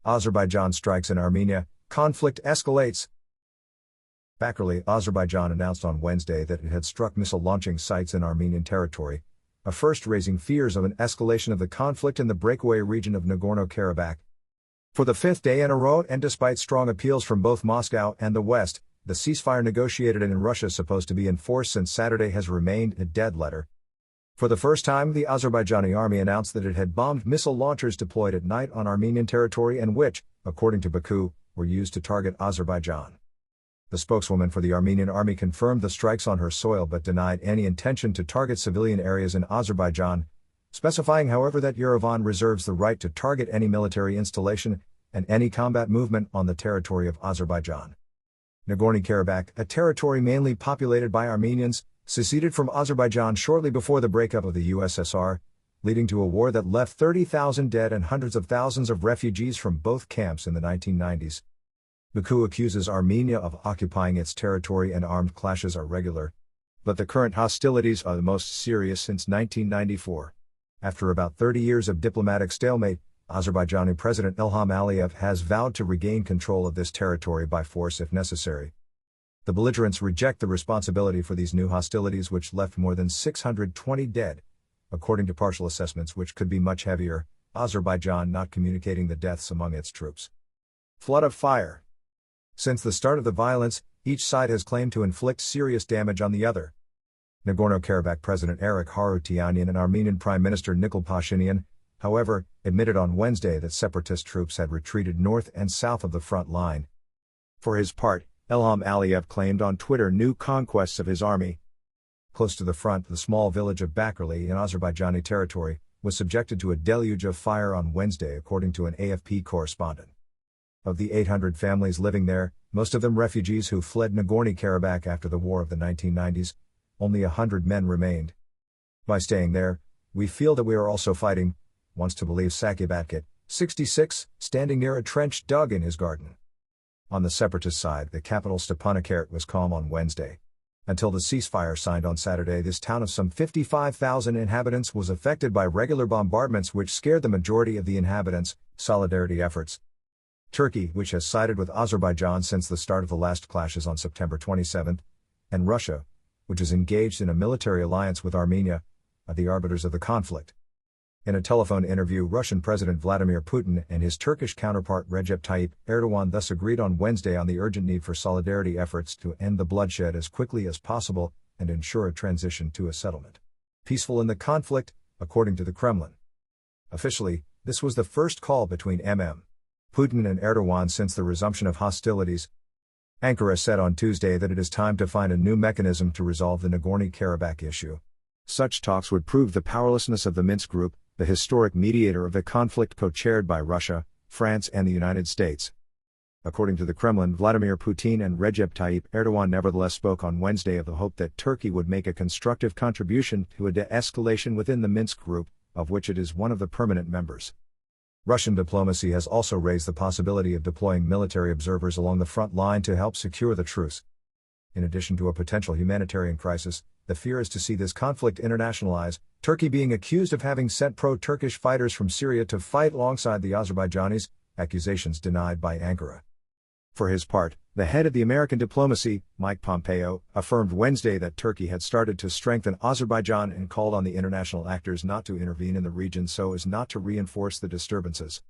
Azerbaijan strikes in Armenia, conflict escalates. Bakharly, Azerbaijan announced on Wednesday that it had struck missile launching sites in Armenian territory, a first raising fears of an escalation of the conflict in the breakaway region of Nagorno Karabakh. For the fifth day in a row, and despite strong appeals from both Moscow and the West, the ceasefire negotiated in Russia supposed to be in force since Saturday has remained a dead letter. For the first time, the Azerbaijani army announced that it had bombed missile launchers deployed at night on Armenian territory and which, according to Baku, were used to target Azerbaijan. The spokeswoman for the Armenian army confirmed the strikes on her soil but denied any intention to target civilian areas in Azerbaijan, specifying however that Yerevan reserves the right to target any military installation and any combat movement on the territory of Azerbaijan. Nagorno Karabakh, a territory mainly populated by Armenians, seceded from Azerbaijan shortly before the breakup of the USSR, leading to a war that left 30,000 dead and hundreds of thousands of refugees from both camps in the 1990s. Baku accuses Armenia of occupying its territory and armed clashes are regular. But the current hostilities are the most serious since 1994. After about 30 years of diplomatic stalemate, Azerbaijani President Ilham Aliyev has vowed to regain control of this territory by force if necessary. The belligerents reject the responsibility for these new hostilities which left more than 620 dead, according to partial assessments which could be much heavier, Azerbaijan not communicating the deaths among its troops. Flood of fire. Since the start of the violence, each side has claimed to inflict serious damage on the other. Nagorno-Karabakh President Eric Harutyunyan and Armenian Prime Minister Nikol Pashinyan, however, admitted on Wednesday that separatist troops had retreated north and south of the front line. For his part, Ilham Aliyev claimed on Twitter new conquests of his army. Close to the front, the small village of Bakharly in Azerbaijani territory was subjected to a deluge of fire on Wednesday according to an AFP correspondent. Of the 800 families living there, most of them refugees who fled Nagorno-Karabakh after the war of the 1990s, only 100 men remained. By staying there, we feel that we are also fighting, wants to believe Sakibatkit, 66, standing near a trench dug in his garden. On the separatist side, the capital Stepanakert was calm on Wednesday. Until the ceasefire signed on Saturday, this town of some 55,000 inhabitants was affected by regular bombardments which scared the majority of the inhabitants. Solidarity efforts. Turkey, which has sided with Azerbaijan since the start of the last clashes on September 27, and Russia, which is engaged in a military alliance with Armenia, are the arbiters of the conflict. In a telephone interview, Russian President Vladimir Putin and his Turkish counterpart Recep Tayyip Erdogan thus agreed on Wednesday on the urgent need for solidarity efforts to end the bloodshed as quickly as possible and ensure a transition to a settlement. Peaceful in the conflict, according to the Kremlin. Officially, this was the first call between Putin and Erdogan since the resumption of hostilities. Ankara said on Tuesday that it is time to find a new mechanism to resolve the Nagorno-Karabakh issue. Such talks would prove the powerlessness of the Minsk Group, the historic mediator of the conflict co-chaired by Russia, France and the United States. According to the Kremlin, Vladimir Putin and Recep Tayyip Erdogan nevertheless spoke on Wednesday of the hope that Turkey would make a constructive contribution to a de-escalation within the Minsk Group, of which it is one of the permanent members. Russian diplomacy has also raised the possibility of deploying military observers along the front line to help secure the truce. In addition to a potential humanitarian crisis, the fear is to see this conflict internationalize, Turkey being accused of having sent pro-Turkish fighters from Syria to fight alongside the Azerbaijanis, accusations denied by Ankara. For his part, the head of the American diplomacy, Mike Pompeo, affirmed Wednesday that Turkey had started to strengthen Azerbaijan and called on the international actors not to intervene in the region so as not to reinforce the disturbances.